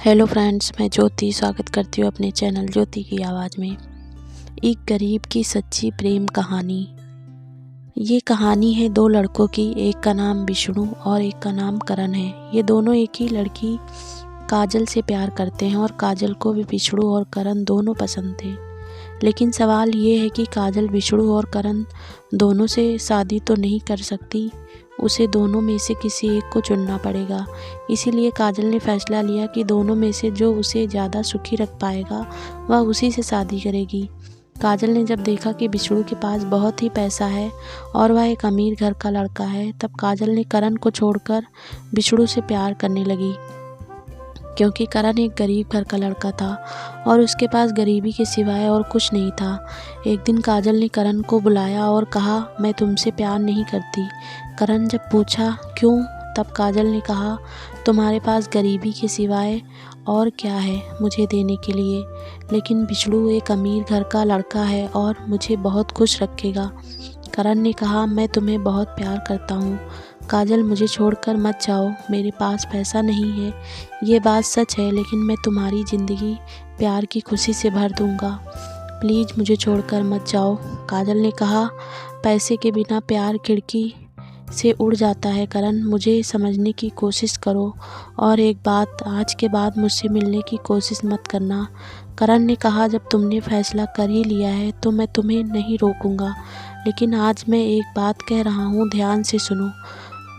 Hello friends, मैं ज्योति स्वागत करती हूँ अपने चैनल ज्योति की आवाज़ में। एक गरीब की सच्ची प्रेम कहानी। ये कहानी है दो लड़कों की। एक का नाम विष्णु और एक का नाम करण है। ये दोनों एक ही लड़की काजल से प्यार करते हैं और काजल को भी विष्णु और करण दोनों पसंद थे। लेकिन सवाल ये है कि काजल विष्णु और करण दोनों से शादी तो नहीं कर सकती, उसे दोनों में से किसी एक को चुनना पड़ेगा। इसीलिए काजल ने फैसला लिया कि दोनों में से जो उसे ज़्यादा सुखी रख पाएगा वह उसी से शादी करेगी। काजल ने जब देखा कि विष्णु के पास बहुत ही पैसा है और वह एक अमीर घर का लड़का है, तब काजल ने करण को छोड़कर विष्णु से प्यार करने लगी, क्योंकि करण एक गरीब घर का लड़का था और उसके पास गरीबी के सिवाय और कुछ नहीं था। एक दिन काजल ने करण को बुलाया और कहा, मैं तुमसे प्यार नहीं करती। करण जब पूछा क्यों, तब काजल ने कहा, तुम्हारे पास गरीबी के सिवाय और क्या है मुझे देने के लिए। लेकिन विष्णु एक अमीर घर का लड़का है और मुझे बहुत खुश रखेगा। करण ने कहा, मैं तुम्हें बहुत प्यार करता हूँ काजल, मुझे छोड़कर मत जाओ। मेरे पास पैसा नहीं है, ये बात सच है, लेकिन मैं तुम्हारी ज़िंदगी प्यार की खुशी से भर दूँगा। प्लीज़ मुझे छोड़कर मत जाओ। काजल ने कहा, पैसे के बिना प्यार खिड़की से उड़ जाता है करण, मुझे समझने की कोशिश करो। और एक बात, आज के बाद मुझसे मिलने की कोशिश मत करना। करण ने कहा, जब तुमने फैसला कर ही लिया है तो मैं तुम्हें नहीं रोकूंगा, लेकिन आज मैं एक बात कह रहा हूँ, ध्यान से सुनो।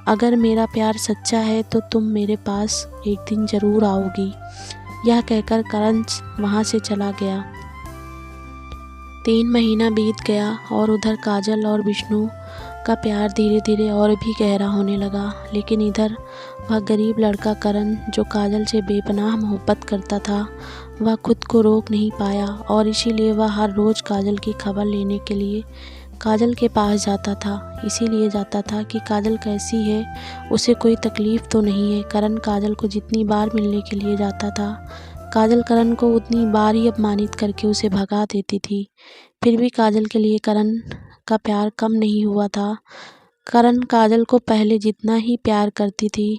अगर मेरा प्यार सच्चा है तो तुम मेरे पास एक दिन ज़रूर आओगी। यह कहकर करण वहाँ से चला गया। 3 महीना बीत गया और उधर काजल और विष्णु का प्यार धीरे धीरे और भी गहरा होने लगा। लेकिन इधर वह गरीब लड़का करण, जो काजल से बेपनाह मोहब्बत करता था, वह खुद को रोक नहीं पाया और इसीलिए वह हर रोज़ काजल की खबर लेने के लिए काजल के पास जाता था। इसीलिए जाता था कि काजल कैसी है, उसे कोई तकलीफ़ तो नहीं है। करण काजल को जितनी बार मिलने के लिए जाता था, काजल करण को उतनी बार ही अपमानित करके उसे भगा देती थी। फिर भी काजल के लिए करण का प्यार कम नहीं हुआ था। करण काजल को पहले जितना ही प्यार करती थी,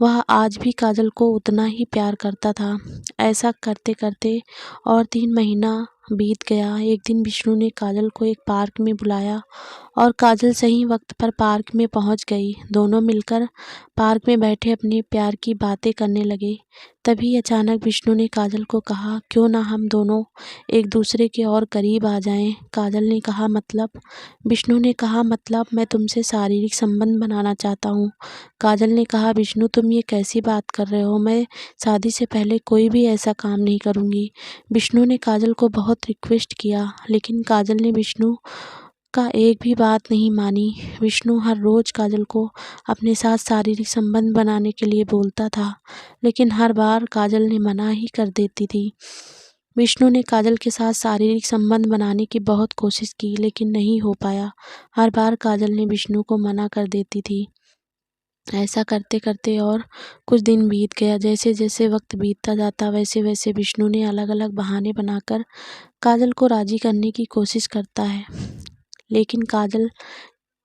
वह आज भी काजल को उतना ही प्यार करता था। ऐसा करते करते और 3 महीना बीत गया। एक दिन विष्णु ने काजल को एक पार्क में बुलाया और काजल सही वक्त पर पार्क में पहुंच गई। दोनों मिलकर पार्क में बैठे अपने प्यार की बातें करने लगे। तभी अचानक विष्णु ने काजल को कहा, क्यों ना हम दोनों एक दूसरे के और करीब आ जाएं। काजल ने कहा, मतलब? विष्णु ने कहा, मतलब मैं तुमसे शारीरिक संबंध बनाना चाहता हूँ। काजल ने कहा, विष्णु तुम ये कैसी बात कर रहे हो, मैं शादी से पहले कोई भी ऐसा काम नहीं करूँगी। विष्णु ने काजल को बहुत रिक्वेस्ट किया, लेकिन काजल ने विष्णु का एक भी बात नहीं मानी। विष्णु हर रोज़ काजल को अपने साथ शारीरिक संबंध बनाने के लिए बोलता था, लेकिन हर बार काजल ने मना ही कर देती थी। विष्णु ने काजल के साथ शारीरिक संबंध बनाने की बहुत कोशिश की, लेकिन नहीं हो पाया। हर बार काजल ने विष्णु को मना कर देती थी। ऐसा करते करते और कुछ दिन बीत गया। जैसे जैसे वक्त बीतता जाता, वैसे वैसे विष्णु ने अलग अलग बहाने बनाकर काजल को राजी करने की कोशिश करता है। लेकिन काजल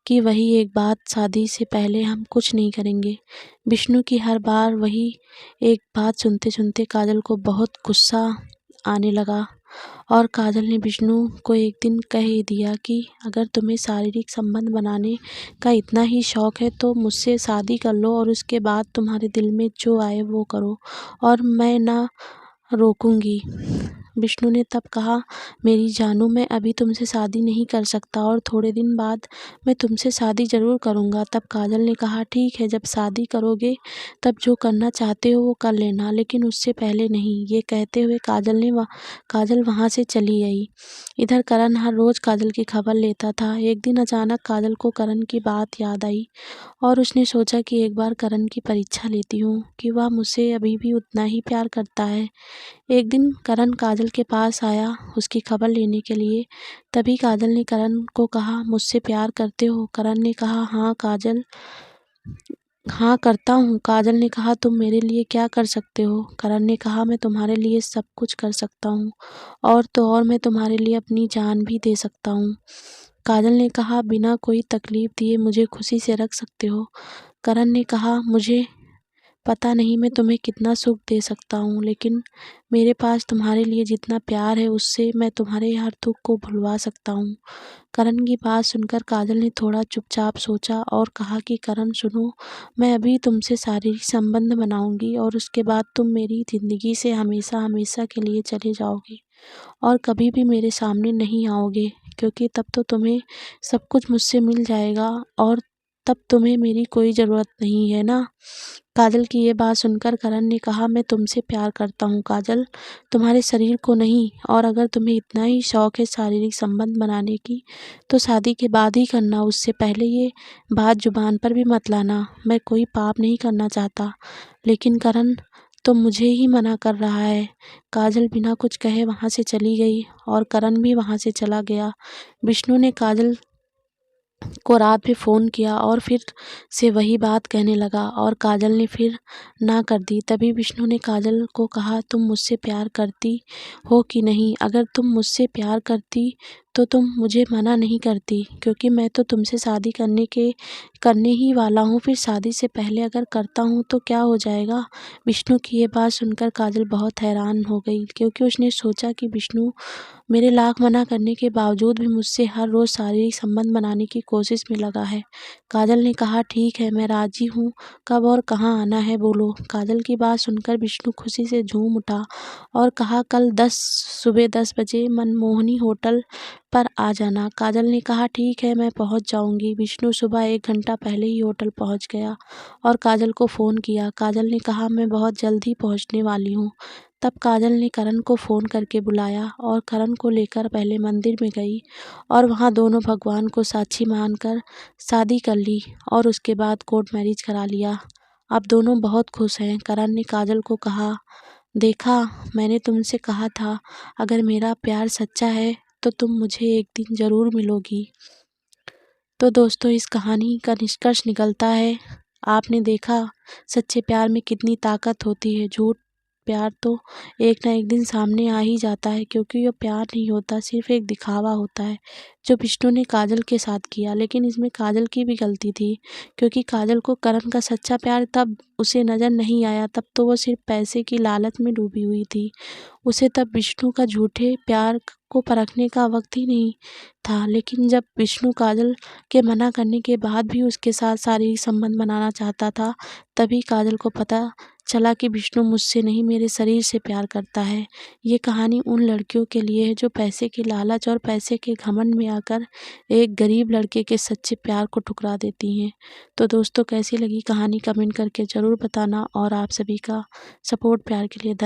की वही एक बात, शादी से पहले हम कुछ नहीं करेंगे। विष्णु की हर बार वही एक बात सुनते सुनते काजल को बहुत गुस्सा आने लगा और काजल ने विष्णु को एक दिन कह ही दिया कि अगर तुम्हें शारीरिक संबंध बनाने का इतना ही शौक है तो मुझसे शादी कर लो और उसके बाद तुम्हारे दिल में जो आए वो करो, और मैं ना रोकूंगी। विष्णु ने तब कहा, मेरी जानू, मैं अभी तुमसे शादी नहीं कर सकता और थोड़े दिन बाद मैं तुमसे शादी ज़रूर करूँगा। तब काजल ने कहा, ठीक है, जब शादी करोगे तब जो करना चाहते हो वो कर लेना, लेकिन उससे पहले नहीं। ये कहते हुए काजल वहाँ से चली गई। इधर करण हर रोज़ काजल की खबर लेता था। एक दिन अचानक काजल को करण की बात याद आई और उसने सोचा कि एक बार करण की परीक्षा लेती हूँ कि वह मुझसे अभी भी उतना ही प्यार करता है। एक दिन करण काजल के पास आया उसकी खबर लेने के लिए। तभी काजल ने करण को कहा, मुझसे प्यार करते हो? करण ने कहा, हाँ काजल, हाँ करता हूँ। काजल ने कहा, तुम मेरे लिए क्या कर सकते हो? करण ने कहा, मैं तुम्हारे लिए सब कुछ कर सकता हूँ, और तो और मैं तुम्हारे लिए अपनी जान भी दे सकता हूँ। काजल ने कहा, बिना कोई तकलीफ दिए मुझे खुशी से रख सकते हो? करण ने कहा, मुझे पता नहीं मैं तुम्हें कितना सुख दे सकता हूँ, लेकिन मेरे पास तुम्हारे लिए जितना प्यार है उससे मैं तुम्हारे हर दुख को भुलवा सकता हूँ। करण की बात सुनकर काजल ने थोड़ा चुपचाप सोचा और कहा कि करण सुनो, मैं अभी तुमसे शारीरिक संबंध बनाऊंगी और उसके बाद तुम मेरी ज़िंदगी से हमेशा हमेशा के लिए चले जाओगे और कभी भी मेरे सामने नहीं आओगे, क्योंकि तब तो तुम्हें सब कुछ मुझसे मिल जाएगा और तब तुम्हें मेरी कोई ज़रूरत नहीं है ना। काजल की ये बात सुनकर करण ने कहा, मैं तुमसे प्यार करता हूँ काजल, तुम्हारे शरीर को नहीं। और अगर तुम्हें इतना ही शौक है शारीरिक संबंध बनाने की तो शादी के बाद ही करना, उससे पहले ये बात जुबान पर भी मत लाना। मैं कोई पाप नहीं करना चाहता। लेकिन करण तो मुझे ही मना कर रहा है। काजल बिना कुछ कहे वहाँ से चली गई और करण भी वहाँ से चला गया। विष्णु ने काजल को रात में फ़ोन किया और फिर से वही बात कहने लगा और काजल ने फिर ना कर दी। तभी विष्णु ने काजल को कहा, तुम मुझसे प्यार करती हो कि नहीं? अगर तुम मुझसे प्यार करती तो तुम मुझे मना नहीं करती, क्योंकि मैं तो तुमसे शादी करने ही वाला हूँ। फिर शादी से पहले अगर करता हूँ तो क्या हो जाएगा? विष्णु की ये बात सुनकर काजल बहुत हैरान हो गई, क्योंकि उसने सोचा कि विष्णु मेरे लाख मना करने के बावजूद भी मुझसे हर रोज़ शारीरिक संबंध बनाने की कोशिश में लगा है। काजल ने कहा, ठीक है, मैं राजी हूँ, कब और कहाँ आना है बोलो। काजल की बात सुनकर विष्णु खुशी से झूम उठा और कहा, कल सुबह 10 बजे मनमोहनी होटल पर आ जाना। काजल ने कहा, ठीक है, मैं पहुँच जाऊँगी। विष्णु सुबह 1 घंटा पहले ही होटल पहुँच गया और काजल को फ़ोन किया। काजल ने कहा, मैं बहुत जल्द ही पहुँचने वाली हूँ। तब काजल ने करण को फ़ोन करके बुलाया और करण को लेकर पहले मंदिर में गई और वहाँ दोनों भगवान को साक्षी मानकर शादी कर ली और उसके बाद कोर्ट मैरिज करा लिया। अब दोनों बहुत खुश हैं। करण ने काजल को कहा, देखा, मैंने तुमसे कहा था, अगर मेरा प्यार सच्चा है तो तुम मुझे एक दिन ज़रूर मिलोगी। तो दोस्तों, इस कहानी का निष्कर्ष निकलता है, आपने देखा सच्चे प्यार में कितनी ताकत होती है। झूठ प्यार तो एक ना एक दिन सामने आ ही जाता है, क्योंकि ये प्यार नहीं होता, सिर्फ एक दिखावा होता है जो विष्णु ने काजल के साथ किया। लेकिन इसमें काजल की भी गलती थी, क्योंकि काजल को करण का सच्चा प्यार तब उसे नज़र नहीं आया, तब तो वो सिर्फ पैसे की लालच में डूबी हुई थी। उसे तब विष्णु का झूठे प्यार को परखने का वक्त ही नहीं था। लेकिन जब विष्णु काजल के मना करने के बाद भी उसके साथ शारीरिक संबंध बनाना चाहता था, तभी काजल को पता चला कि विष्णु मुझसे नहीं, मेरे शरीर से प्यार करता है। ये कहानी उन लड़कियों के लिए है जो पैसे के लालच और पैसे के घमंड में आकर एक गरीब लड़के के सच्चे प्यार को ठुकरा देती हैं। तो दोस्तों, कैसी लगी कहानी कमेंट करके ज़रूर बताना और आप सभी का सपोर्ट प्यार के लिए धन्यवाद।